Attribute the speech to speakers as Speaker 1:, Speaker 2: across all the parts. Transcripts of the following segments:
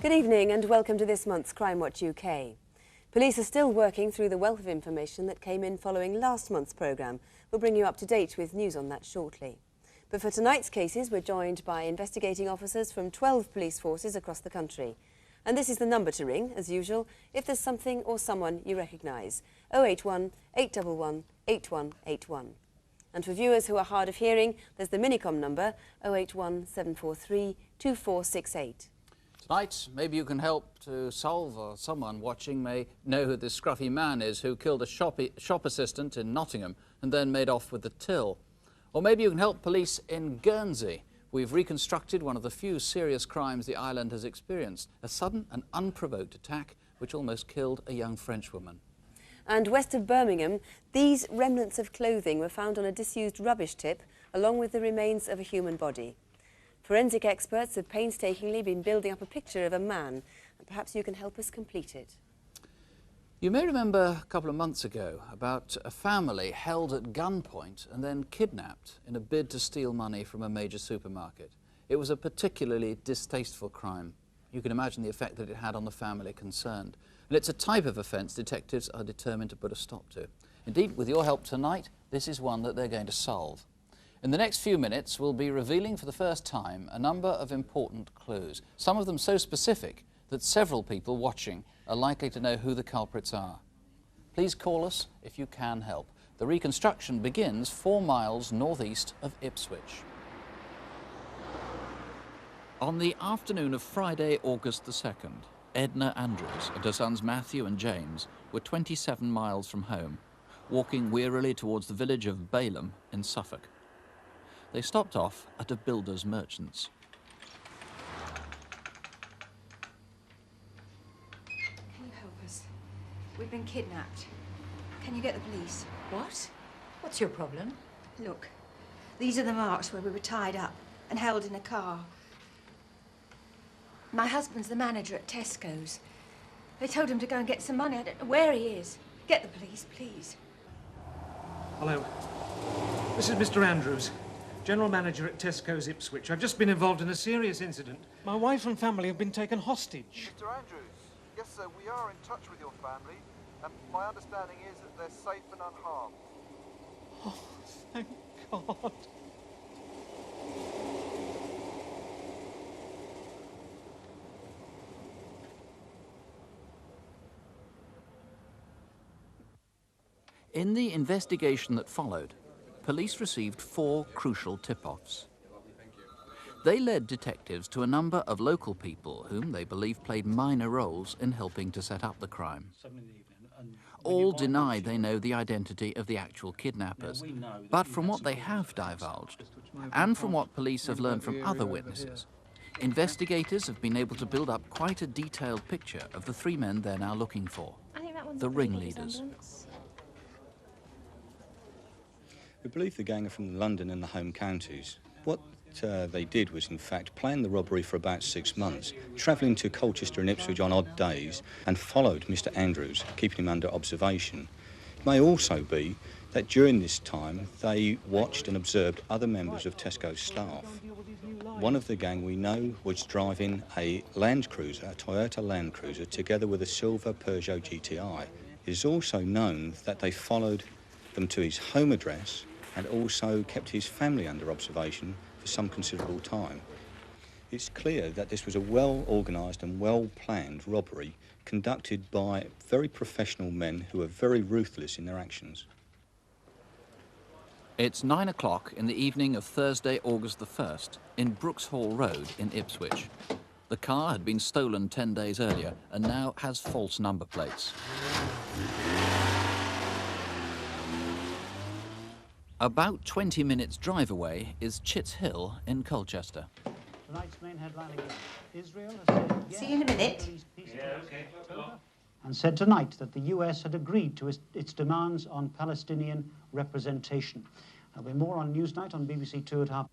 Speaker 1: Good evening and welcome to this month's Crimewatch UK. Police are still working through the wealth of information that came in following last month's programme. We'll bring you up to date with news on that shortly. But for tonight's cases, we're joined by investigating officers from 12 police forces across the country. And this is the number to ring, as usual, if there's something or someone you recognise. 081 811 8181. And for viewers who are hard of hearing, there's the Minicom number, 081 743 2468.
Speaker 2: Tonight, maybe you can help to solve, or someone watching may know who this scruffy man is who killed a shop assistant in Nottingham and then made off with the till. Or maybe you can help police in Guernsey. We've reconstructed one of the few serious crimes the island has experienced, a sudden and unprovoked attack which almost killed a young Frenchwoman.
Speaker 1: And west of Birmingham, these remnants of clothing were found on a disused rubbish tip, along with the remains of a human body. Forensic experts have painstakingly been building up a picture of a man, and perhaps you can help us complete it.
Speaker 2: You may remember a couple of months ago about a family held at gunpoint and then kidnapped in a bid to steal money from a major supermarket. It was a particularly distasteful crime. You can imagine the effect that it had on the family concerned. And it's a type of offence detectives are determined to put a stop to. Indeed, with your help tonight, this is one that they're going to solve. In the next few minutes, we'll be revealing for the first time a number of important clues, some of them so specific that several people watching are likely to know who the culprits are. Please call us if you can help. The reconstruction begins 4 miles northeast of Ipswich. On the afternoon of Friday, August the 2nd, Egner Andrews and her sons Matthew and James were 27 miles from home, walking wearily towards the village of Balham in Suffolk. They stopped off at a builder's merchant's.
Speaker 3: Can you help us? We've been kidnapped. Can you get the police?
Speaker 4: What? What's your problem?
Speaker 3: Look, these are the marks where we were tied up and held in a car. My husband's the manager at Tesco's. They told him to go and get some money. I don't know where he is. Get the police, please.
Speaker 5: Hello. This is Mr. Andrews, General Manager at Tesco's Ipswich. I've just been involved in a serious incident. My wife and family have been taken hostage.
Speaker 6: Mr. Andrews, yes sir, we are in touch with your family, and my understanding is that they're safe and unharmed.
Speaker 5: Oh, thank God.
Speaker 2: In the investigation that followed, police received 4 crucial tip-offs. They led detectives to a number of local people whom they believe played minor roles in helping to set up the crime. All deny they know the identity of the actual kidnappers, but from what they have divulged, and from what police have learned from other witnesses, investigators have been able to build up quite a detailed picture of the 3 men they're now looking for, the ringleaders.
Speaker 7: We believe the gang are from London and the home counties. What they did was, in fact, plan the robbery for about 6 months, travelling to Colchester and Ipswich on odd days, and followed Mr. Andrews, keeping him under observation. It may also be that during this time they watched and observed other members of Tesco's staff. One of the gang we know was driving a Land Cruiser, a Toyota Land Cruiser, together with a silver Peugeot GTI. It is also known that they followed them to his home address and also kept his family under observation for some considerable time. It's clear that this was a well-organised and well-planned robbery conducted by very professional men who are very ruthless in their actions.
Speaker 2: It's 9 o'clock in the evening of Thursday, August the 1st, in Brookshall Road in Ipswich. The car had been stolen 10 days earlier and now has false number plates. About 20 minutes drive away is Chits Hill in Colchester.
Speaker 8: Tonight's main headline again. Israel has said yes.
Speaker 3: See you in a minute.
Speaker 8: And said tonight that the US had agreed to its demands on Palestinian representation. There'll be more on Newsnight on BBC 2 at half.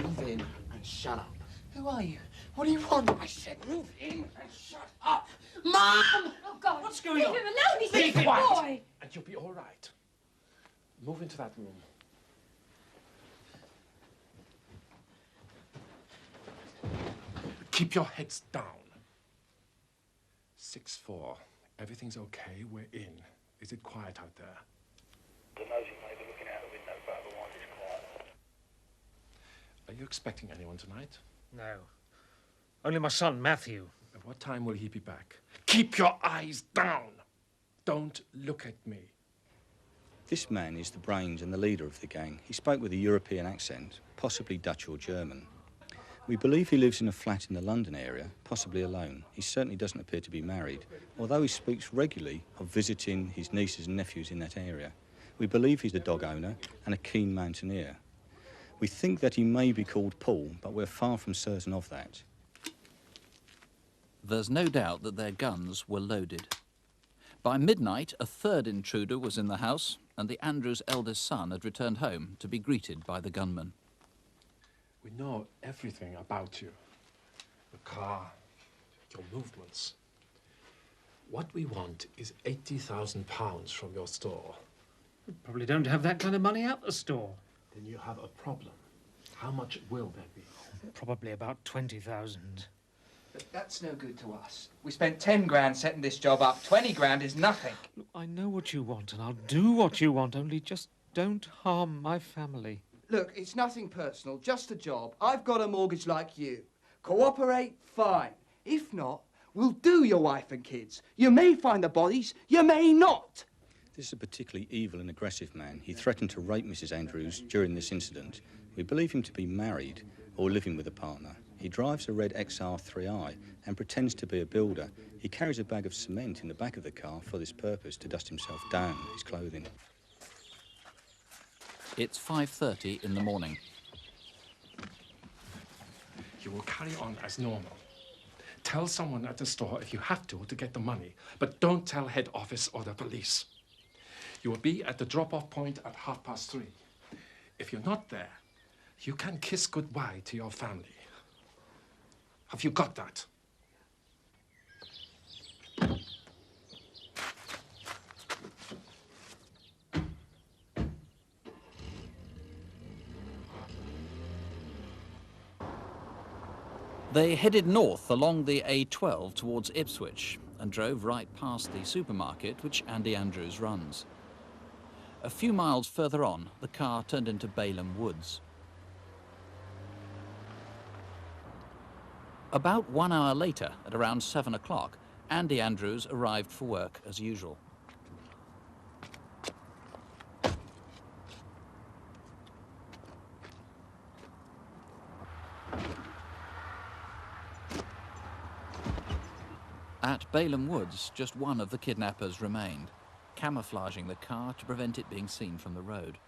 Speaker 9: Move in and shut up. Who are you? What do you want? I said move in and shut up. Mom!
Speaker 3: Oh, God.
Speaker 9: What's going on?
Speaker 3: Leave him alone. He's
Speaker 9: Be
Speaker 3: a good
Speaker 9: quiet.
Speaker 3: boy.
Speaker 9: And you'll be all right. Move into that room. Keep your heads down. 6-4. Everything's okay. We're in. Is it quiet out there?
Speaker 10: The nosy may be looking out the window, but otherwise it's quiet.
Speaker 9: Are you expecting anyone tonight?
Speaker 5: No. Only my son, Matthew.
Speaker 9: At what time will he be back? Keep your eyes down! Don't look at me.
Speaker 7: This man is the brains and the leader of the gang. He spoke with a European accent, possibly Dutch or German. We believe he lives in a flat in the London area, possibly alone. He certainly doesn't appear to be married, although he speaks regularly of visiting his nieces and nephews in that area. We believe he's a dog owner and a keen mountaineer. We think that he may be called Paul, but we're far from certain of that.
Speaker 2: There's no doubt that their guns were loaded. By midnight, a third intruder was in the house, and the Andrews' eldest son had returned home to be greeted by the gunman.
Speaker 9: We know everything about you. The car, your movements. What we want is £80,000 from your store.
Speaker 5: We probably don't have that kind of money at the store.
Speaker 9: Then you have a problem. How much will there be?
Speaker 5: Probably about 20,000.
Speaker 11: But that's no good to us. We spent 10 grand setting this job up. 20 grand is nothing.
Speaker 5: Look, I know what you want, and I'll do what you want, only just don't harm my family.
Speaker 11: Look, it's nothing personal, just a job. I've got a mortgage like you. Cooperate, fine. If not, we'll do your wife and kids. You may find the bodies, you may not.
Speaker 7: This is a particularly evil and aggressive man. He threatened to rape Mrs. Andrews during this incident. We believe him to be married or living with a partner. He drives a red XR3i and pretends to be a builder. He carries a bag of cement in the back of the car for this purpose, to dust himself down with his clothing.
Speaker 2: It's 5:30 in the morning.
Speaker 9: You will carry on as normal. Tell someone at the store if you have to get the money, but don't tell head office or the police. You will be at the drop-off point at 3:30. If you're not there, you can kiss goodbye to your family. Have you got that?
Speaker 2: They headed north along the A12 towards Ipswich and drove right past the supermarket which Andy Andrews runs. A few miles further on, the car turned into Balham Woods. About 1 hour later, at around 7 o'clock, Andy Andrews arrived for work as usual. At Balham Woods, just one of the kidnappers remained, camouflaging the car to prevent it being seen from the road.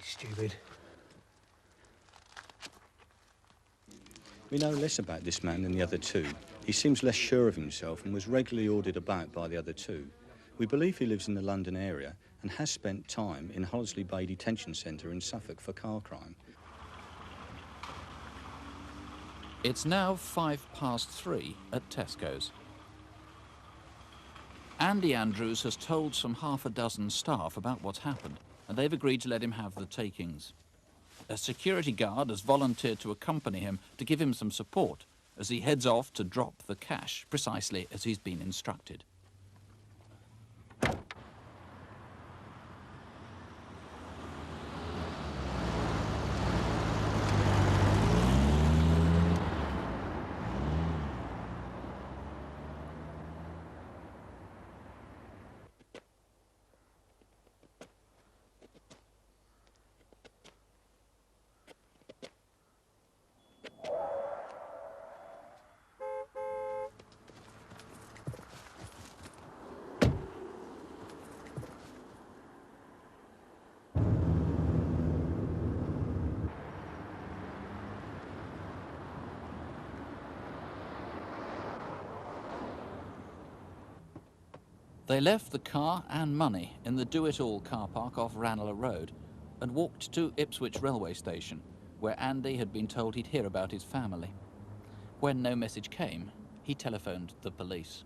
Speaker 5: Stupid.
Speaker 7: We know less about this man than the other two. He seems less sure of himself and was regularly ordered about by the other two. We believe he lives in the London area and has spent time in Hollesley Bay Detention Centre in Suffolk for car crime.
Speaker 2: It's now 3:05 at Tesco's. Andy Andrews has told some half a dozen staff about what's happened, and they've agreed to let him have the takings. A security guard has volunteered to accompany him to give him some support as he heads off to drop the cash, precisely as he's been instructed. They left the car and money in the do-it-all car park off Ranelagh Road and walked to Ipswich railway station, where Andy had been told he'd hear about his family. When no message came, he telephoned the police.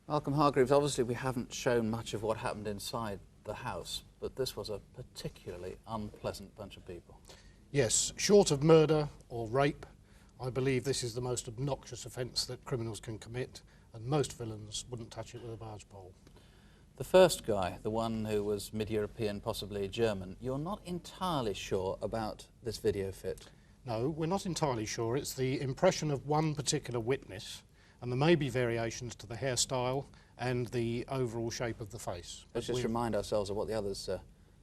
Speaker 2: Malcolm Hargreaves, obviously we haven't shown much of what happened inside the house, but this was a particularly unpleasant bunch of people.
Speaker 12: Yes, short of murder or rape, I believe this is the most obnoxious offence that criminals can commit, and most villains wouldn't touch it with a barge pole.
Speaker 2: The first guy, the one who was mid-European, possibly German, you're not entirely sure about this video fit.
Speaker 12: No, we're not entirely sure. It's the impression of one particular witness, and there may be variations to the hairstyle and the overall shape of the face.
Speaker 2: Let's just remind ourselves of what the others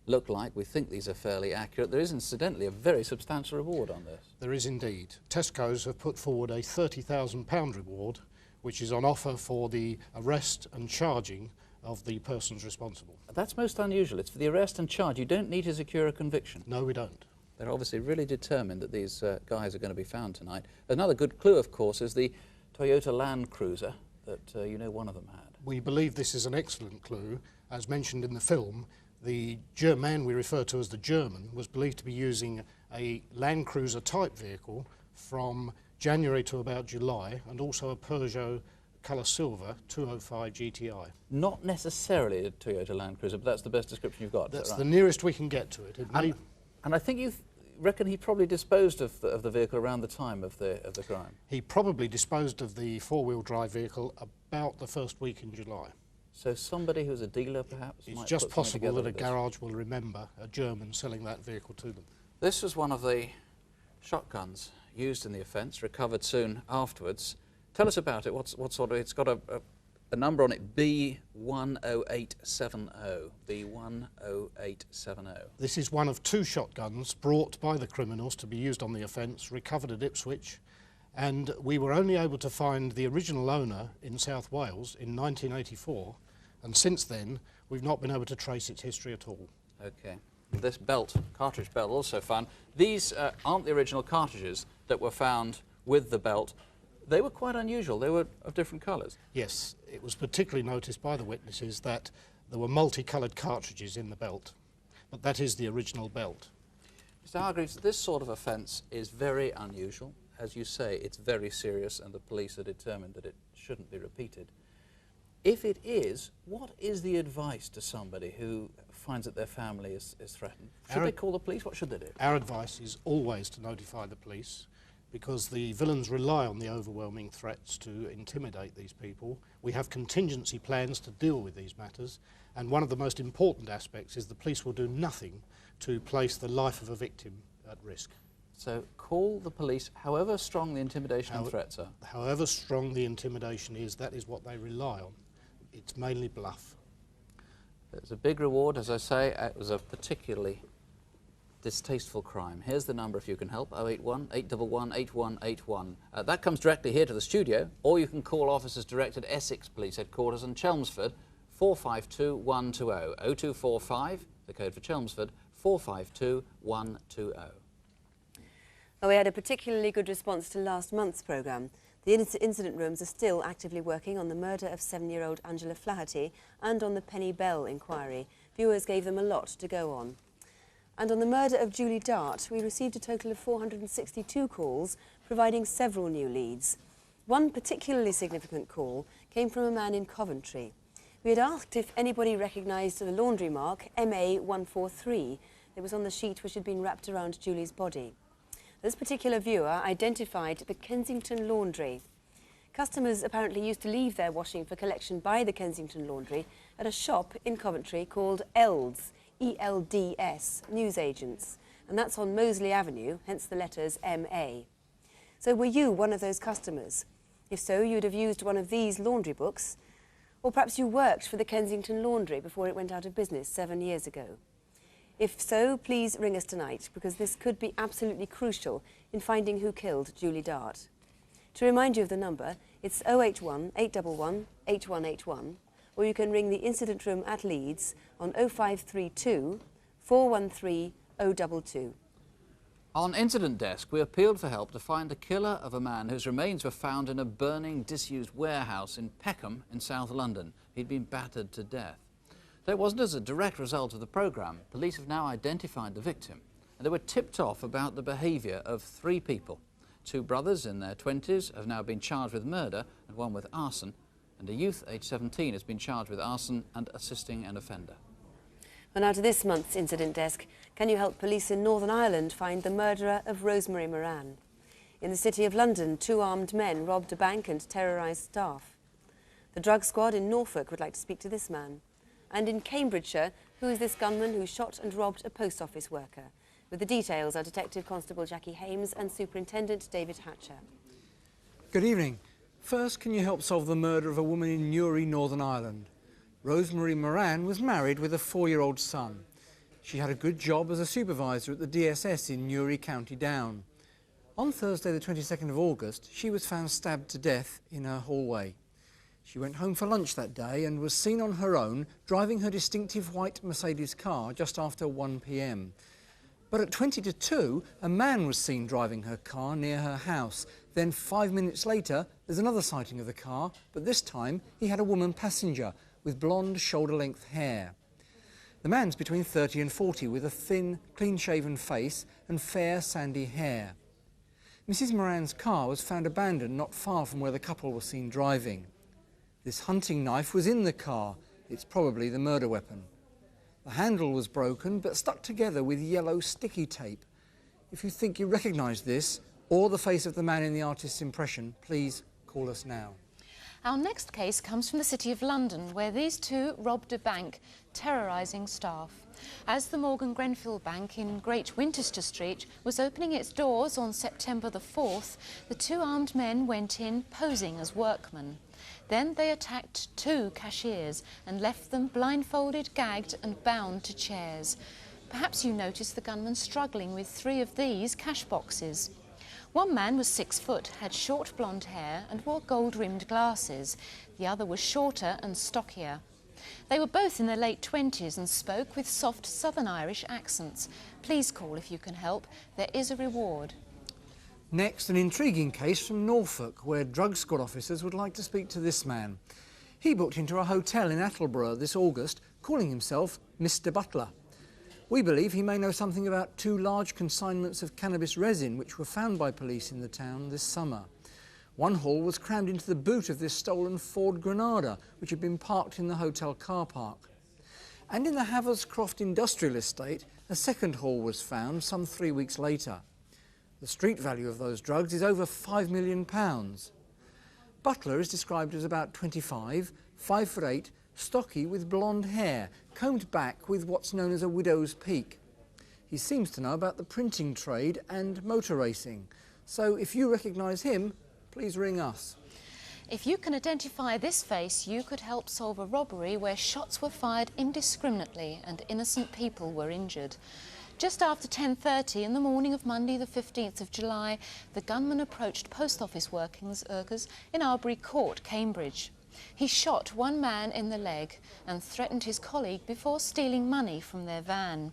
Speaker 2: look like. We think these are fairly accurate. There is incidentally a very substantial reward on this.
Speaker 12: There is indeed. Tesco's have put forward a £30,000 reward, which is on offer for the arrest and charging of the persons responsible.
Speaker 2: That's most unusual. It's for the arrest and charge. You don't need to secure a conviction.
Speaker 12: No, we don't.
Speaker 2: They're obviously really determined that these guys are going to be found tonight. Another good clue, of course, is the Toyota Land Cruiser that you know one of them had.
Speaker 12: We believe this is an excellent clue. As mentioned in the film, the man we refer to as the German was believed to be using a Land Cruiser type vehicle from January to about July, and also a Peugeot colour silver 205 GTI.
Speaker 2: Not necessarily a Toyota Land Cruiser, but that's the best description you've got.
Speaker 12: That's
Speaker 2: right?
Speaker 12: the nearest we can get to it.
Speaker 2: And I think you reckon he probably disposed of the vehicle around the time of the crime.
Speaker 12: He probably disposed of the four-wheel drive vehicle about the first week in July.
Speaker 2: So somebody who's a dealer, perhaps?
Speaker 12: It's just possible that a garage will remember a German selling that vehicle to them.
Speaker 2: This was one of the shotguns used in the offence, recovered soon afterwards. Tell us about it. What sort of? It's got a number on it, B10870. B10870.
Speaker 12: This is one of two shotguns brought by the criminals to be used on the offence, recovered at Ipswich, and we were only able to find the original owner in South Wales in 1984, and since then we've not been able to trace its history at all.
Speaker 2: Okay. This belt, cartridge belt, also found. These aren't the original cartridges that were found with the belt. They were quite unusual. They were of different colours.
Speaker 12: Yes, it was particularly noticed by the witnesses that there were multicoloured cartridges in the belt, but that is the original belt.
Speaker 2: Mr. Hargreaves, this sort of offence is very unusual. As you say, it's very serious, and the police are determined that it shouldn't be repeated. If it is, what is the advice to somebody who finds that their family is threatened? Should they call the police? What should they do?
Speaker 12: Our advice is always to notify the police, because the villains rely on the overwhelming threats to intimidate these people. We have contingency plans to deal with these matters, and one of the most important aspects is the police will do nothing to place the life of a victim at risk.
Speaker 2: So call the police, however strong the intimidation and threats are.
Speaker 12: However strong the intimidation is, that is what they rely on. It's mainly bluff.
Speaker 2: There's a big reward, as I say. It was a particularly distasteful crime. Here's the number if you can help, 081 811 8181. That comes directly here to the studio, or you can call officers direct at Essex Police Headquarters in Chelmsford, 452 120. 0245, the code for Chelmsford, 452 120.
Speaker 1: Well, we had a particularly good response to last month's programme. The incident rooms are still actively working on the murder of 7-year-old Angela Flaherty and on the Penny Bell inquiry. Viewers gave them a lot to go on. And on the murder of Julie Dart, we received a total of 462 calls, providing several new leads. One particularly significant call came from a man in Coventry. We had asked if anybody recognised the laundry mark MA143 that was on the sheet which had been wrapped around Julie's body. This particular viewer identified the Kensington Laundry. Customers apparently used to leave their washing for collection by the Kensington Laundry at a shop in Coventry called ELDS, ELDS, newsagents, and that's on Moseley Avenue, hence the letters MA. So were you one of those customers? If so, you'd have used one of these laundry books, or perhaps you worked for the Kensington Laundry before it went out of business 7 years ago. If so, please ring us tonight, because this could be absolutely crucial in finding who killed Julie Dart. To remind you of the number, it's 081 811 8181, or you can ring the incident room at Leeds on 0532 413 022.
Speaker 2: On Incident Desk, we appealed for help to find the killer of a man whose remains were found in a burning, disused warehouse in Peckham in South London. He'd been battered to death. Though it wasn't as a direct result of the programme, police have now identified the victim, and they were tipped off about the behaviour of 3 people. 2 brothers in their 20s have now been charged with murder and one with arson, and a youth aged 17 has been charged with arson and assisting an offender.
Speaker 1: Well, now to this month's Incident Desk. Can you help police in Northern Ireland find the murderer of Rosemary Moran? In the City of London, 2 armed men robbed a bank and terrorised staff. The drug squad in Norfolk would like to speak to this man. And in Cambridgeshire, who is this gunman who shot and robbed a post office worker? With the details are Detective Constable Jackie Hames and Superintendent David Hatcher.
Speaker 13: Good evening. First, can you help solve the murder of a woman in Newry, Northern Ireland? Rosemary Moran was married with a 4-year-old son. She had a good job as a supervisor at the DSS in Newry, County Down. On Thursday the 22nd of August, she was found stabbed to death in her hallway. She went home for lunch that day and was seen on her own driving her distinctive white Mercedes car just after 1 p.m. But at 20 to 2, a man was seen driving her car near her house. Then 5 minutes later, there's another sighting of the car, but this time he had a woman passenger with blonde, shoulder-length hair. The man's between 30 and 40 with a thin, clean-shaven face and fair, sandy hair. Mrs. Moran's car was found abandoned not far from where the couple were seen driving. This hunting knife was in the car. It's probably the murder weapon. The handle was broken but stuck together with yellow sticky tape. If you think you recognise this or the face of the man in the artist's impression, please call us now.
Speaker 14: Our next case comes from the City of London, where these 2 robbed a bank, terrorising staff. As the Morgan Grenfell Bank in Great Winchester Street was opening its doors on September the 4th, the 2 armed men went in posing as workmen. Then they attacked 2 cashiers and left them blindfolded, gagged and bound to chairs. Perhaps you noticed the gunman struggling with 3 of these cash boxes. One man was 6 foot, had short blonde hair and wore gold-rimmed glasses. The other was shorter and stockier. They were both in their late 20s and spoke with soft Southern Irish accents. Please call if you can help. There is a reward.
Speaker 13: Next, an intriguing case from Norfolk, where drug squad officers would like to speak to this man. He booked into a hotel in Attleborough this August, calling himself Mr. Butler. We believe he may know something about 2 large consignments of cannabis resin which were found by police in the town this summer. One haul was crammed into the boot of this stolen Ford Granada, which had been parked in the hotel car park. And in the Haverscroft Industrial Estate, a second haul was found some 3 weeks later. The street value of those drugs is over £5 million. Butler is described as about 25, 5'8", stocky with blonde hair, combed back with what's known as a widow's peak. He seems to know about the printing trade and motor racing. So if you recognise him, please ring us.
Speaker 14: If you can identify this face, you could help solve a robbery where shots were fired indiscriminately and innocent people were injured. Just after 10:30 in the morning of Monday the 15th of July, the gunman approached post office workers in Arbury Court, Cambridge. He shot one man in the leg and threatened his colleague before stealing money from their van.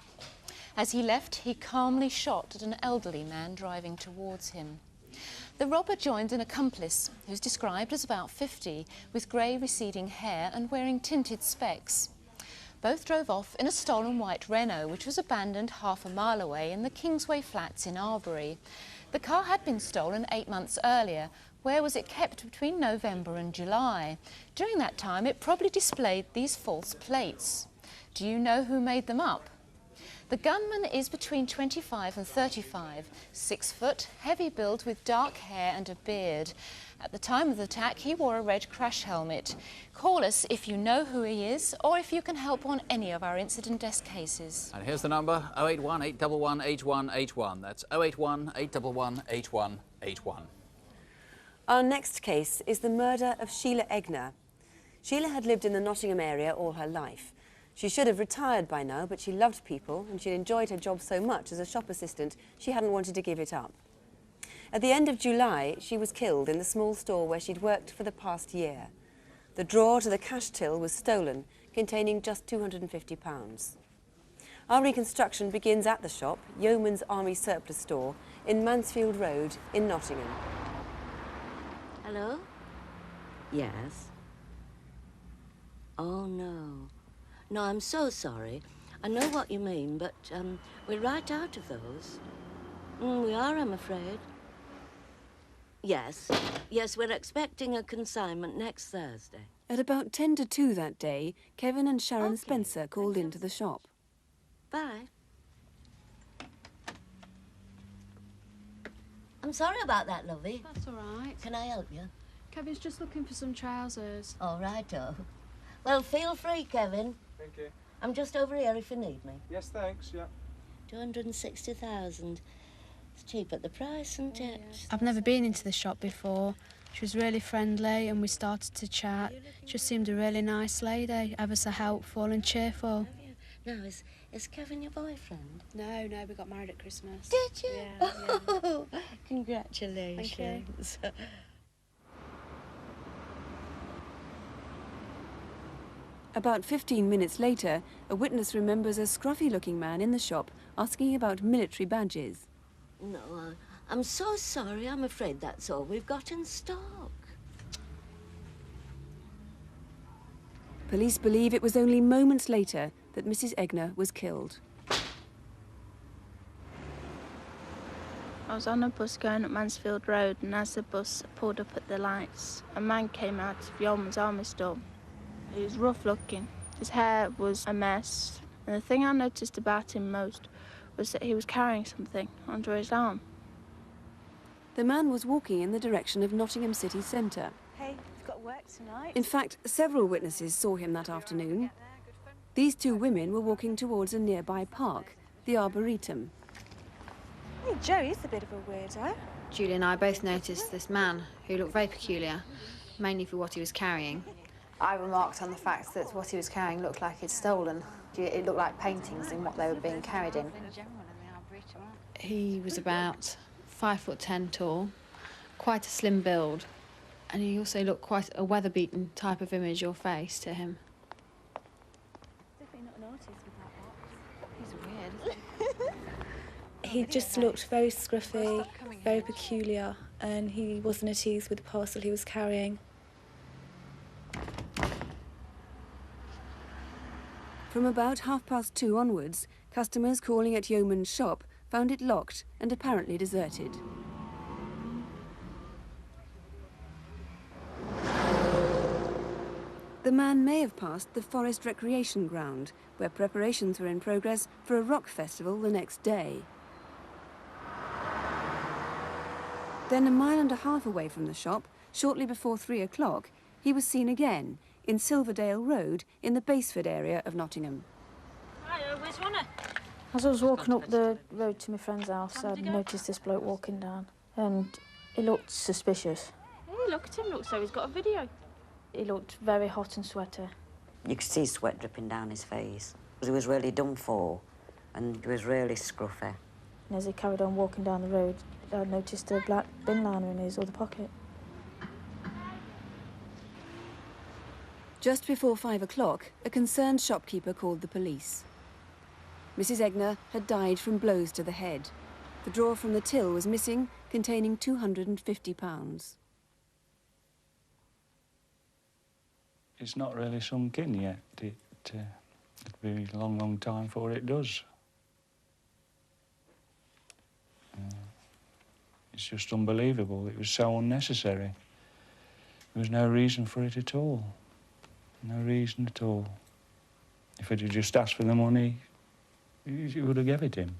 Speaker 14: As he left, he calmly shot at an elderly man driving towards him. The robber joined an accomplice, who's described as about 50, with grey receding hair and wearing tinted specs. Both drove off in a stolen white Renault, which was abandoned half a mile away in the Kingsway Flats in Arbury. The car had been stolen 8 months earlier. Where was it kept between November and July? During that time, it probably displayed these false plates. Do you know who made them up? The gunman is between 25 and 35, 6 foot, heavy build with dark hair and a beard. At the time of the attack, he wore a red crash helmet. Call us if you know who he is or if you can help on any of our incident desk cases.
Speaker 2: And here's the number, 081 811 8181. That's 081 811 8181.
Speaker 1: Our next case is the murder of Shelia Egner. Shelia had lived in the Nottingham area all her life. She should have retired by now, but she loved people and she'd enjoyed her job so much as a shop assistant she hadn't wanted to give it up. At the end of July, she was killed in the small store where she'd worked for the past year. The drawer to the cash till was stolen, containing just £250. Our reconstruction begins at the shop, Yeoman's Army Surplus Store, in Mansfield Road in Nottingham.
Speaker 15: Hello? Yes? Oh, no. No, I'm so sorry. I know what you mean, but we're right out of those. We are, I'm afraid. Yes. Yes, we're expecting a consignment next Thursday.
Speaker 1: At about 10 to 2 that day, Kevin and Sharon Spencer called into the shop.
Speaker 15: Bye. I'm sorry about that, lovey.
Speaker 16: That's all right.
Speaker 15: Can I help you?
Speaker 16: Kevin's just looking for some trousers.
Speaker 15: All righto. Well, feel free, Kevin.
Speaker 17: Thank you.
Speaker 15: I'm just over here if you need me.
Speaker 17: Yes, thanks, yeah.
Speaker 15: 260,000. It's cheap at the price, isn't it?
Speaker 16: I've never been into the shop before. She was really friendly and we started to chat. Just seemed a really nice lady, ever so helpful and cheerful.
Speaker 15: Now, is Kevin your boyfriend?
Speaker 16: No, we got married at Christmas.
Speaker 15: Did you?
Speaker 16: Yeah.
Speaker 15: Oh, congratulations.
Speaker 16: Thank you.
Speaker 1: About 15 minutes later, a witness remembers a scruffy-looking man in the shop asking about military badges.
Speaker 15: No, I'm so sorry. I'm afraid that's all we've got in stock.
Speaker 1: Police believe it was only moments later that Mrs. Egner was killed.
Speaker 18: I was on a bus going up Mansfield Road, and as the bus pulled up at the lights, a man came out of Yeoman's Army store. He was rough looking. His hair was a mess, and the thing I noticed about him most was that he was carrying something under his arm.
Speaker 1: The man was walking in the direction of Nottingham city centre.
Speaker 19: Hey, you've got work tonight.
Speaker 1: In fact, several witnesses saw him that afternoon. These two women were walking towards a nearby park, the Arboretum.
Speaker 19: Hey, Joe, he's a bit of a weirdo.
Speaker 20: Julie and I both noticed this man who looked very peculiar, mainly for what he was carrying. I remarked on the fact that what he was carrying looked like he'd stolen. It looked like paintings in what they were being carried in. He was about 5'10" tall, quite a slim build, and he also looked quite a weather-beaten type of image or face to him.
Speaker 19: Definitely not an artist with that box. He's weird. He just looked very scruffy, very peculiar, and he wasn't at ease with the parcel he was carrying.
Speaker 1: From about 2:30 onwards, customers calling at Yeoman's shop found it locked and apparently deserted. The man may have passed the Forest Recreation Ground, where preparations were in progress for a rock festival the next day. Then, 1.5 miles away from the shop, shortly before 3 o'clock, he was seen again in Silverdale Road in the Basford area of Nottingham.
Speaker 19: Hiya, where's Ronna?
Speaker 21: As I was walking up the road to my friend's house, I noticed this bloke walking down, and he looked suspicious.
Speaker 19: Hey, look at him, looks like he's got a video.
Speaker 21: He looked very hot and sweaty.
Speaker 22: You could see sweat dripping down his face. He was really done for, and he was really scruffy.
Speaker 21: And as he carried on walking down the road, I noticed a black bin liner in his other pocket.
Speaker 1: Just before 5 o'clock, a concerned shopkeeper called the police. Mrs. Egner had died from blows to the head. The drawer from the till was missing, containing £250.
Speaker 23: It's not really sunk in yet. It'll be a long, long time before it does. It's just unbelievable. It was so unnecessary. There was no reason for it at all. No reason at all. If it had just asked for the money, you would have given it him.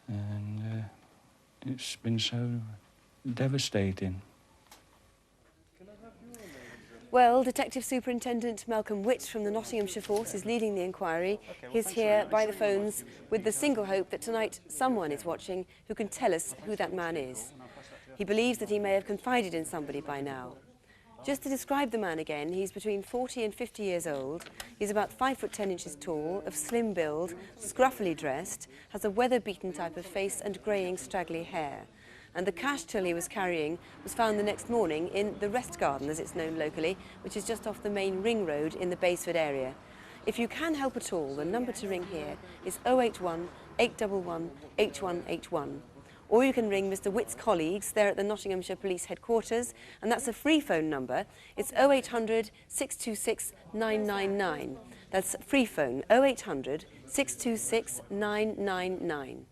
Speaker 23: And it's been so devastating.
Speaker 1: Well, Detective Superintendent Malcolm Witt from the Nottinghamshire Force is leading the inquiry. He's here by the phones with the single hope that tonight someone is watching who can tell us who that man is. He believes that he may have confided in somebody by now. Just to describe the man again, he's between 40 and 50 years old. He's about 5'10" tall, of slim build, scruffily dressed, has a weather-beaten type of face and greying, straggly hair. And the cash till he was carrying was found the next morning in the Rest Garden, as it's known locally, which is just off the main ring road in the Basford area. If you can help at all, the number to ring here is 081 811 8181. Or you can ring Mr. Witt's colleagues there at the Nottinghamshire Police Headquarters, and that's a free phone number. It's 0800 626 999. That's free phone, 0800 626 999.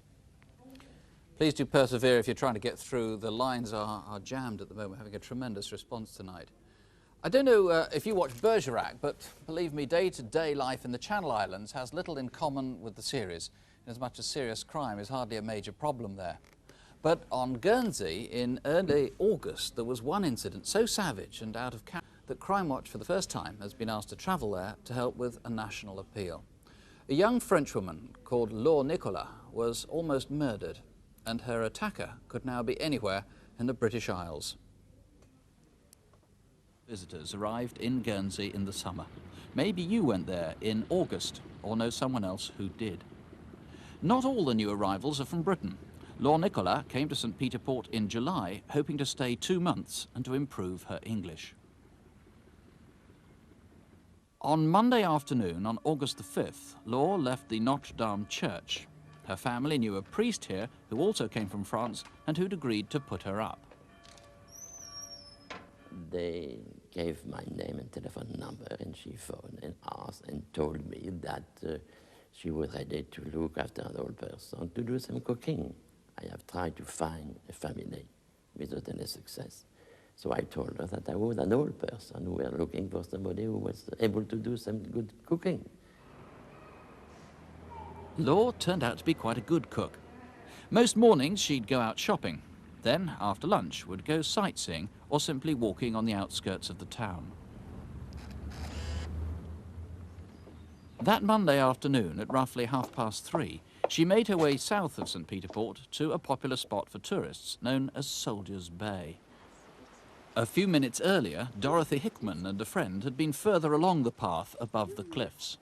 Speaker 2: Please do persevere if you're trying to get through. The lines are jammed at the moment, having a tremendous response tonight. I don't know if you watch Bergerac, but believe me, day-to-day life in the Channel Islands has little in common with the series, as much as serious crime is hardly a major problem there. But on Guernsey, in early August, there was one incident so savage and out of character that Crimewatch, for the first time, has been asked to travel there to help with a national appeal. A young Frenchwoman called Laure Nicolas was almost murdered, and her attacker could now be anywhere in the British Isles. Visitors arrived in Guernsey in the summer. Maybe you went there in August or know someone else who did. Not all the new arrivals are from Britain. Laure Nicolas came to St. Peter Port in July, hoping to stay 2 months and to improve her English. On Monday afternoon, on August the 5th, Laure left the Notre Dame church. Her family knew a priest here who also came from France and who'd agreed to put her up.
Speaker 4: They gave my name and telephone number, and she phoned and asked and told me that she was ready to look after an old person, to do some cooking. I have tried to find a family without any success. So I told her that I was an old person who were looking for somebody who was able to do some good cooking.
Speaker 2: Laure turned out to be quite a good cook. Most mornings she'd go out shopping. Then, after lunch, would go sightseeing or simply walking on the outskirts of the town. That Monday afternoon, at roughly 3:30, she made her way south of St. Peter Port to a popular spot for tourists known as Soldiers Bay. A few minutes earlier, Dorothy Hickman and a friend had been further along the path above the cliffs.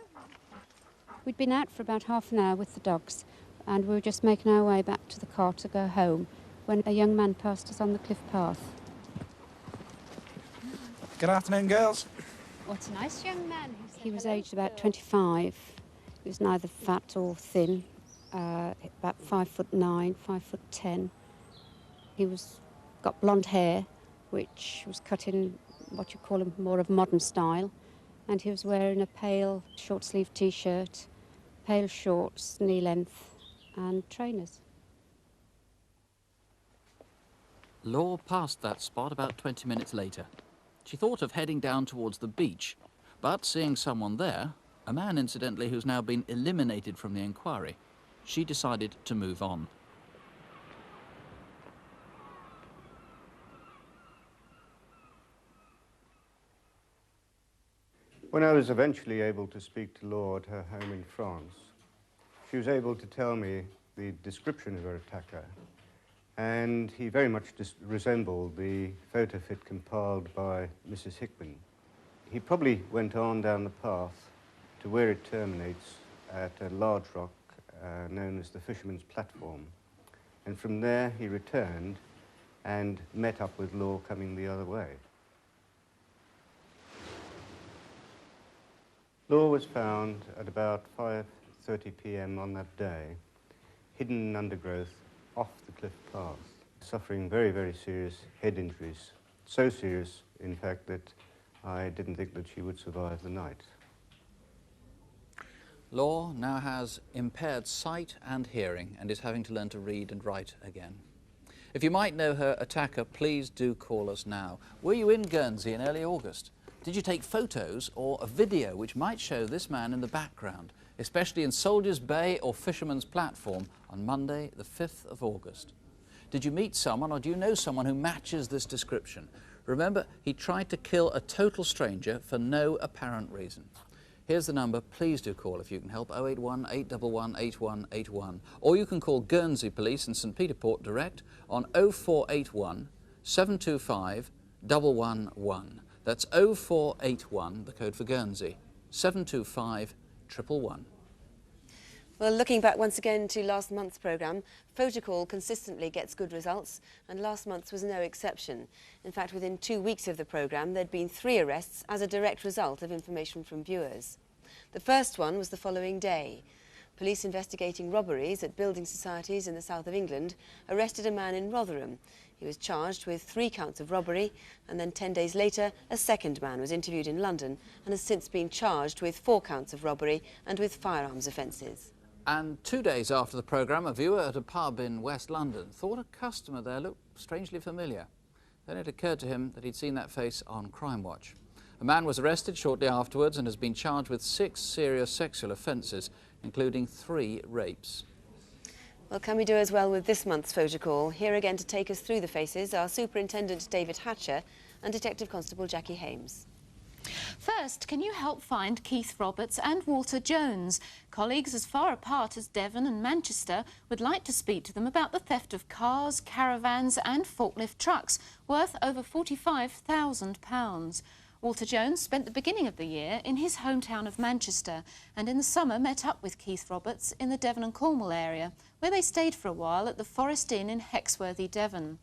Speaker 6: We'd been out for about half an hour with the dogs, and we were just making our way back to the car to go home when a young man passed us on the cliff path.
Speaker 17: Good afternoon, girls.
Speaker 6: What a nice young man. He was aged about 25. He was neither fat or thin, about 5'9", 5'10". He got blonde hair, which was cut in what you call more of modern style, and he was wearing a pale short-sleeved T-shirt, pale shorts, knee-length, and trainers.
Speaker 2: Laure passed that spot about 20 minutes later. She thought of heading down towards the beach, but seeing someone there, a man incidentally who's now been eliminated from the inquiry, she decided to move on.
Speaker 24: When I was eventually able to speak to Laure at her home in France, she was able to tell me the description of her attacker, and he very much resembled the photo fit compiled by Mrs. Hickman. He probably went on down the path to where it terminates at a large rock known as the Fisherman's Platform, and from there he returned and met up with Laure coming the other way. Laure was found at about 5:30 p.m. on that day, hidden in undergrowth off the cliff path, suffering very, very serious head injuries. So serious, in fact, that I didn't think that she would survive the night.
Speaker 2: Laure now has impaired sight and hearing and is having to learn to read and write again. If you might know her attacker, please do call us now. Were you in Guernsey in early August? Did you take photos or a video which might show this man in the background, especially in Soldiers Bay or Fisherman's Platform on Monday, the 5th of August? Did you meet someone or do you know someone who matches this description? Remember, he tried to kill a total stranger for no apparent reason. Here's the number. Please do call if you can help, 081 811 8181. Or you can call Guernsey Police in St. Peter Port direct on 0481 725 111. That's 0481, the code for Guernsey, 725 111.
Speaker 1: Well, looking back once again to last month's programme, Photocall consistently gets good results, and last month's was no exception. In fact, within 2 weeks of the programme, there'd been 3 arrests as a direct result of information from viewers. The first one was the following day. Police investigating robberies at building societies in the south of England arrested a man in Rotherham. He was charged with 3 counts of robbery, and then 10 days later, a second man was interviewed in London and has since been charged with 4 counts of robbery and with firearms offences.
Speaker 2: And 2 days after the programme, a viewer at a pub in West London thought a customer there looked strangely familiar. Then it occurred to him that he'd seen that face on Crimewatch. A man was arrested shortly afterwards and has been charged with 6 serious sexual offences, including 3 rapes.
Speaker 1: Well, can we do as well with this month's photo call? Here again to take us through the faces are Superintendent David Hatcher and Detective Constable Jackie Hames.
Speaker 14: First, can you help find Keith Roberts and Walter Jones? Colleagues as far apart as Devon and Manchester would like to speak to them about the theft of cars, caravans and forklift trucks worth over £45,000. Walter Jones spent the beginning of the year in his hometown of Manchester and in the summer met up with Keith Roberts in the Devon and Cornwall area, where they stayed for a while at the Forest Inn in Hexworthy, Devon.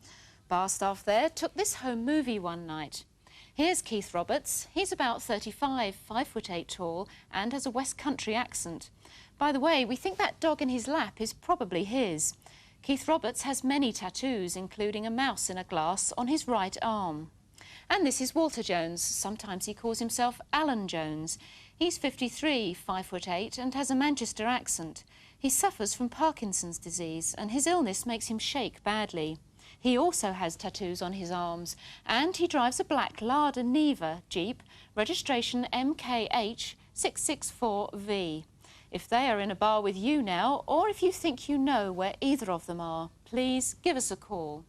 Speaker 14: Bar staff there took this home movie one night. Here's Keith Roberts. He's about 35, 5'8" tall and has a West Country accent. By the way, we think that dog in his lap is probably his. Keith Roberts has many tattoos, including a mouse in a glass on his right arm. And this is Walter Jones. Sometimes he calls himself Alan Jones. He's 53, 5'8" and has a Manchester accent. He suffers from Parkinson's disease and his illness makes him shake badly. He also has tattoos on his arms and he drives a black Lada Niva Jeep, registration MKH 664V. If they are in a bar with you now, or if you think you know where either of them are, please give us a call.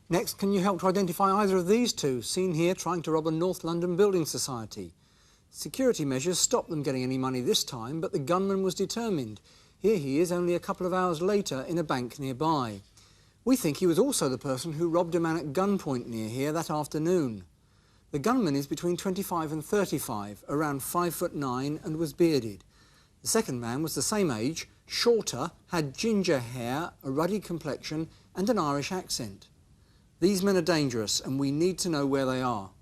Speaker 13: Next, can you help to identify either of these two, seen here trying to rob a North London building society? Security measures stopped them getting any money this time, but the gunman was determined. Here he is only a couple of hours later in a bank nearby. We think he was also the person who robbed a man at gunpoint near here that afternoon. The gunman is between 25 and 35, around 5'9" and was bearded. The second man was the same age, shorter, had ginger hair, a ruddy complexion and an Irish accent. These men are dangerous and we need to know where they are.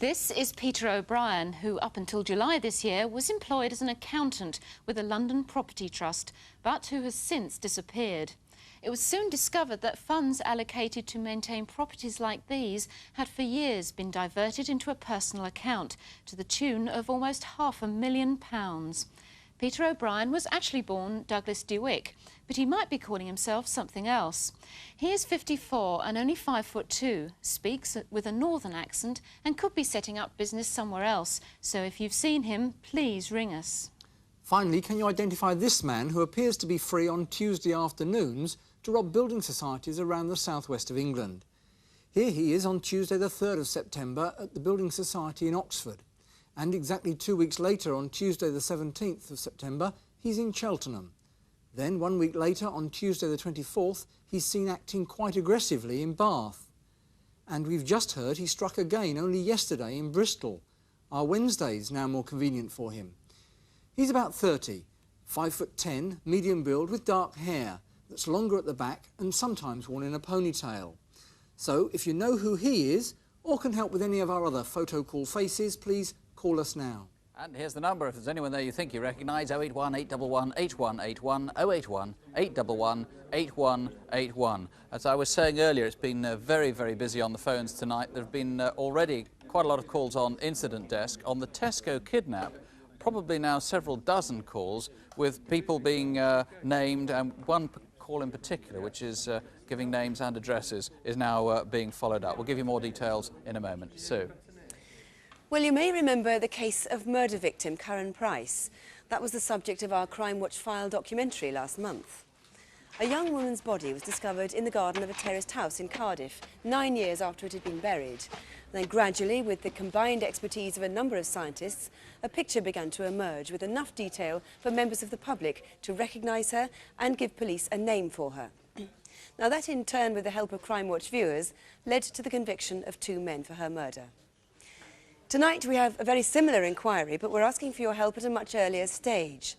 Speaker 14: This is Peter O'Brien, who up until July this year was employed as an accountant with a London property trust, but who has since disappeared. It was soon discovered that funds allocated to maintain properties like these had for years been diverted into a personal account to the tune of almost £500,000. Peter O'Brien was actually born Douglas DeWick, but he might be calling himself something else. He is 54 and only 5'2", speaks with a northern accent and could be setting up business somewhere else. So if you've seen him, please ring us.
Speaker 13: Finally, can you identify this man who appears to be free on Tuesday afternoons to rob building societies around the southwest of England? Here he is on Tuesday the 3rd of September at the Building Society in Oxford. And exactly 2 weeks later, on Tuesday the 17th of September, he's in Cheltenham. Then 1 week later, on Tuesday the 24th, he's seen acting quite aggressively in Bath. And we've just heard he struck again only yesterday in Bristol. Our Wednesday's now more convenient for him. He's about 30, 5'10", medium build with dark hair that's longer at the back and sometimes worn in a ponytail. So if you know who he is or can help with any of our other photo call faces, please call us now.
Speaker 2: And here's the number if there's anyone there you think you recognise: 081 811 8181, 081 811 8181. As I was saying earlier, it's been very, very busy on the phones tonight. There have been already quite a lot of calls on incident desk. On the Tesco kidnap, probably now several dozen calls with people being named, and one call in particular, which is giving names and addresses, is now being followed up. We'll give you more details in a moment. Sue.
Speaker 1: Well, you may remember the case of murder victim Karen Price. That was the subject of our Crimewatch File documentary last month. A young woman's body was discovered in the garden of a terraced house in Cardiff 9 years after it had been buried. Then gradually, with the combined expertise of a number of scientists, a picture began to emerge with enough detail for members of the public to recognise her and give police a name for her. Now that in turn, with the help of Crimewatch viewers, led to the conviction of 2 men for her murder. Tonight we have a very similar inquiry, but we're asking for your help at a much earlier stage.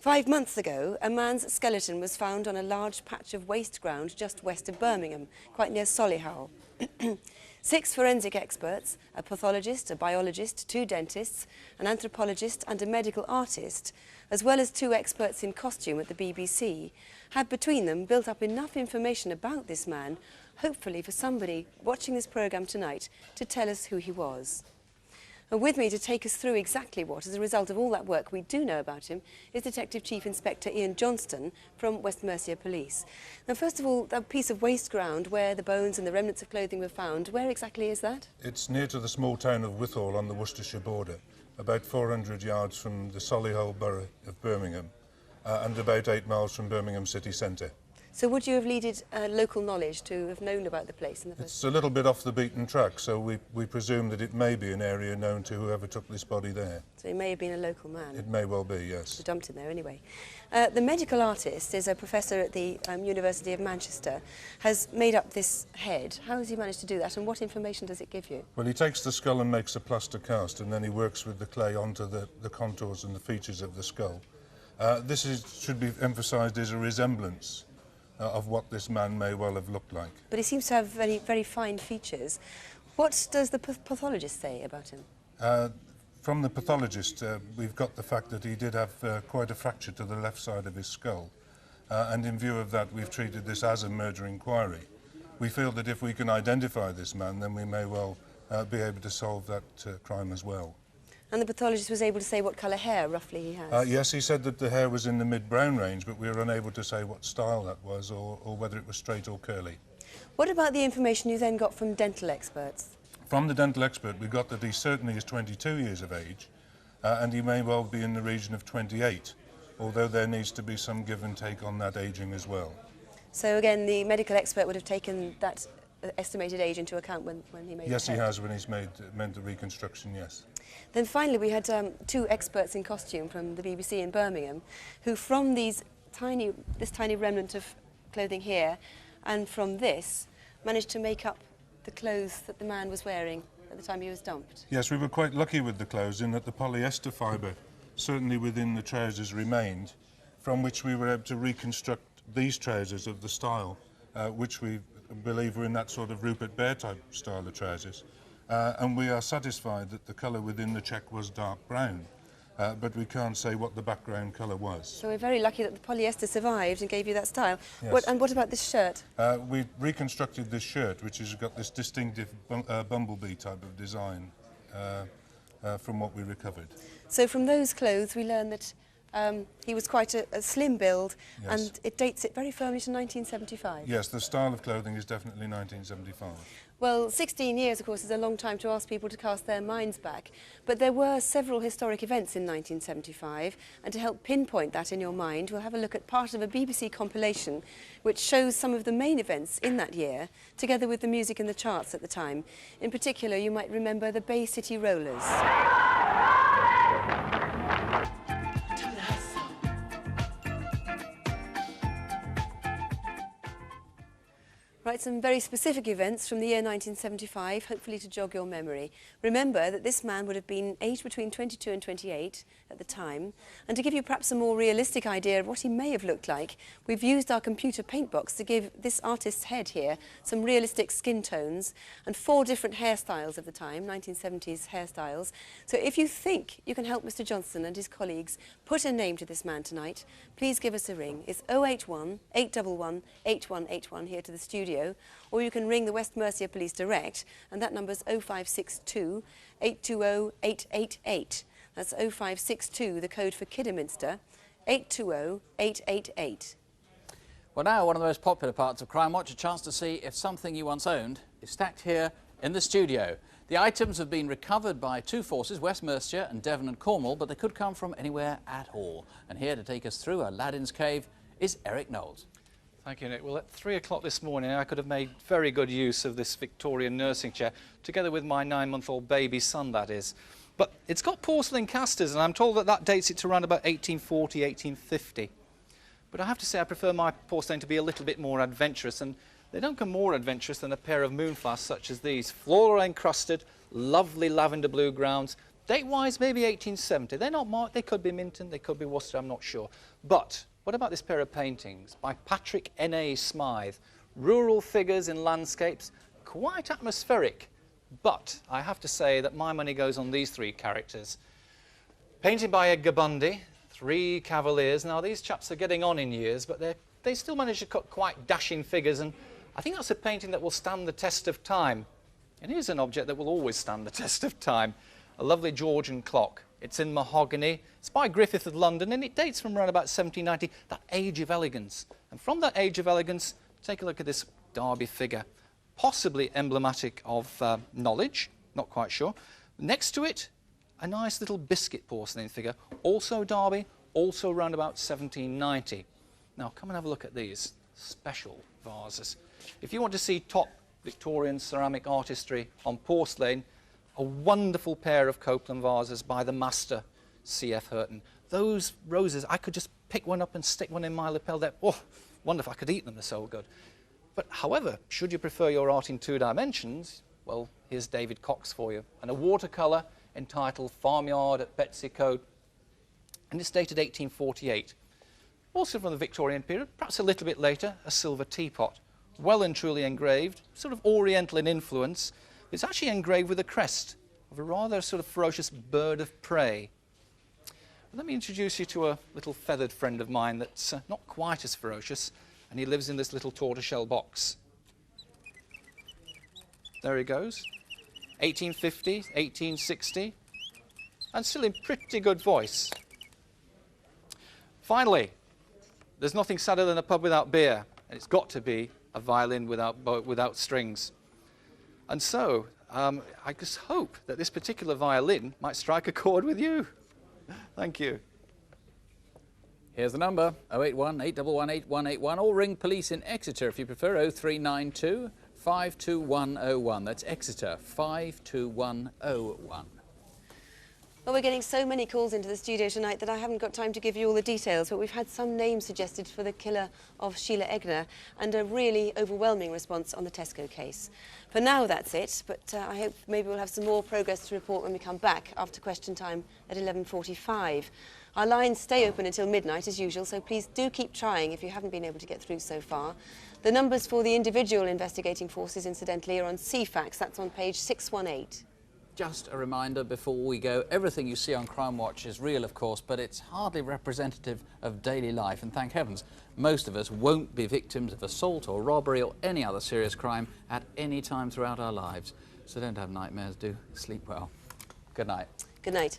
Speaker 1: 5 months ago, a man's skeleton was found on a large patch of waste ground just west of Birmingham, quite near Solihull. 6 forensic experts, a pathologist, a biologist, 2 dentists, an anthropologist and a medical artist, as well as 2 experts in costume at the BBC, had between them built up enough information about this man, hopefully for somebody watching this programme tonight to tell us who he was. And with me to take us through exactly what, as a result of all that work we do know about him, is Detective Chief Inspector Ian Johnston from West Mercia Police. Now, first of all, that piece of waste ground where the bones and the remnants of clothing were found, where exactly is that?
Speaker 3: It's near to the small town of Withall on the Worcestershire border, about 400 yards from the Solihull borough of Birmingham, and about 8 miles from Birmingham city centre.
Speaker 1: So would you have needed local knowledge to have known about the place in the first
Speaker 3: It's a little bit off the beaten track, so we presume that it may be an area known to whoever took this body there.
Speaker 1: So he may have been a local man.
Speaker 3: It may well be, yes.
Speaker 1: They dumped him there anyway. The medical artist is a professor at the University of Manchester, has made up this head. How has he managed to do that, and what information does it give you?
Speaker 3: Well, he takes the skull and makes a plaster cast, and then he works with the clay onto the contours and the features of the skull. Should be emphasised as a resemblance of what this man may well have looked like.
Speaker 1: But he seems to have very, very fine features. What does the pathologist say about him?
Speaker 3: From the pathologist, we've got the fact that he did have quite a fracture to the left side of his skull, and in view of that we've treated this as a murder inquiry. We feel that if we can identify this man, then we may well be able to solve that crime as well.
Speaker 1: And the pathologist was able to say what colour hair roughly he has?
Speaker 3: Yes, he said that the hair was in the mid-brown range, but we were unable to say what style that was or whether it was straight or curly.
Speaker 1: What about the information you then got from dental experts?
Speaker 3: From the dental expert, we got that he certainly is 22 years of age, and he may well be in the region of 28, although there needs to be some give and take on that ageing as well.
Speaker 1: So again, the medical expert would have taken that estimated age into account when he made
Speaker 3: Yes,
Speaker 1: the head?
Speaker 3: he has, when he's made the reconstruction, yes.
Speaker 1: Then finally we had 2 experts in costume from the BBC in Birmingham who from this tiny remnant of clothing here and from this managed to make up the clothes that the man was wearing at the time he was dumped.
Speaker 3: Yes, we were quite lucky with the clothes in that the polyester fibre certainly within the trousers remained, from which we were able to reconstruct these trousers of the style, which we believe were in that sort of Rupert Bear type style of trousers. And we are satisfied that the colour within the check was dark brown, but we can't say what the background colour was.
Speaker 1: So we're very lucky that the polyester survived and gave you that style.
Speaker 3: Yes.
Speaker 1: And what about this shirt?
Speaker 3: We reconstructed this shirt, which has got this distinctive bumblebee type of design from what we recovered.
Speaker 1: So from those clothes we learn that he was quite a slim build,
Speaker 3: Yes.
Speaker 1: and it dates it very firmly to 1975.
Speaker 3: Yes, the style of clothing is definitely 1975.
Speaker 1: Well, 16 years, of course, is a long time to ask people to cast their minds back, but there were several historic events in 1975, and to help pinpoint that in your mind, we'll have a look at part of a BBC compilation which shows some of the main events in that year, together with the music and the charts at the time. In particular, you might remember the Bay City Rollers. Right, some very specific events from the year 1975, hopefully to jog your memory. Remember that this man would have been aged between 22 and 28 at the time, and to give you perhaps a more realistic idea of what he may have looked like, we've used our computer paint box to give this artist's head here some realistic skin tones and 4 different hairstyles of the time, 1970s hairstyles. So if you think you can help Mr. Johnston and his colleagues put a name to this man tonight, please give us a ring. It's 081 811 8181 here to the studio, or you can ring the West Mercia Police direct, and that number's 0562 820 888. That's 0562, the code for Kidderminster, 820 888.
Speaker 2: Well, now one of the most popular parts of Crimewatch, a chance to see if something you once owned is stacked here in the studio. The items have been recovered by 2 forces, West Mercia and Devon and Cornwall, but they could come from anywhere at all. And here to take us through Aladdin's cave is Eric Knowles.
Speaker 8: Thank you, Nick. Well, at 3 o'clock this morning, I could have made very good use of this Victorian nursing chair, together with my 9-month-old baby son, that is. But it's got porcelain casters, and I'm told that that dates it to around about 1840, 1850. But I have to say I prefer my porcelain to be a little bit more adventurous, and they don't come more adventurous than a pair of moonflasks such as these. Floral encrusted, lovely lavender blue grounds. Date-wise, maybe 1870. They're not marked. They could be Minton, they could be Worcester, I'm not sure. But what about this pair of paintings by Patrick N.A. Smythe? Rural figures in landscapes, quite atmospheric. But I have to say that my money goes on these 3 characters. Painted by Edgar Bundy, 3 cavaliers. Now, these chaps are getting on in years, but they still manage to cut quite dashing figures, and I think that's a painting that will stand the test of time. It is an object that will always stand the test of time. a lovely Georgian clock. It's in mahogany. It's by Griffith of London, and it dates from around about 1790, that age of elegance. And from that age of elegance, take a look at this Derby figure, possibly emblematic of knowledge, not quite sure. Next to it, a nice little biscuit porcelain figure, also Derby, also around about 1790. Now, come and have a look at these special vases. If you want to see top Victorian ceramic artistry on porcelain, a wonderful pair of Copeland vases by the master C.F. Hurton. Those roses, I could just pick one up and stick one in my lapel there. Oh, wonderful, I could eat them, they're so good. But however, should you prefer your art in 2 dimensions, well, here's David Cox for you. And a watercolour entitled Farmyard at Betsy Coed, and it's dated 1848. Also from the Victorian period, perhaps a little bit later, a silver teapot. Well and truly engraved, sort of oriental in influence. It's actually engraved with a crest of a rather sort of ferocious bird of prey. Let me introduce you to a little feathered friend of mine that's not quite as ferocious, and he lives in this little tortoiseshell box. There he goes. 1850, 1860, and still in pretty good voice. Finally, there's nothing sadder than a pub without beer, and it's got to be a violin without strings. And so, I just hope that this particular violin might strike a chord with you. Thank you.
Speaker 2: Here's the number, 081 811 8181, or ring police in Exeter if you prefer, 0392 52101. That's Exeter, 52101.
Speaker 1: Well, we're getting so many calls into the studio tonight that I haven't got time to give you all the details, but we've had some names suggested for the killer of Shelia Egner and a really overwhelming response on the Tesco case. For now, that's it, but I hope maybe we'll have some more progress to report when we come back after question time at 11:45. Our lines stay open until midnight as usual, so please do keep trying if you haven't been able to get through so far. The numbers for the individual investigating forces, incidentally, are on CFAX. That's on page 618.
Speaker 2: Just a reminder before we go, everything you see on Crimewatch is real, of course, but it's hardly representative of daily life, and thank heavens, most of us won't be victims of assault or robbery or any other serious crime at any time throughout our lives. So don't have nightmares, do sleep well. Good night.
Speaker 1: Good night.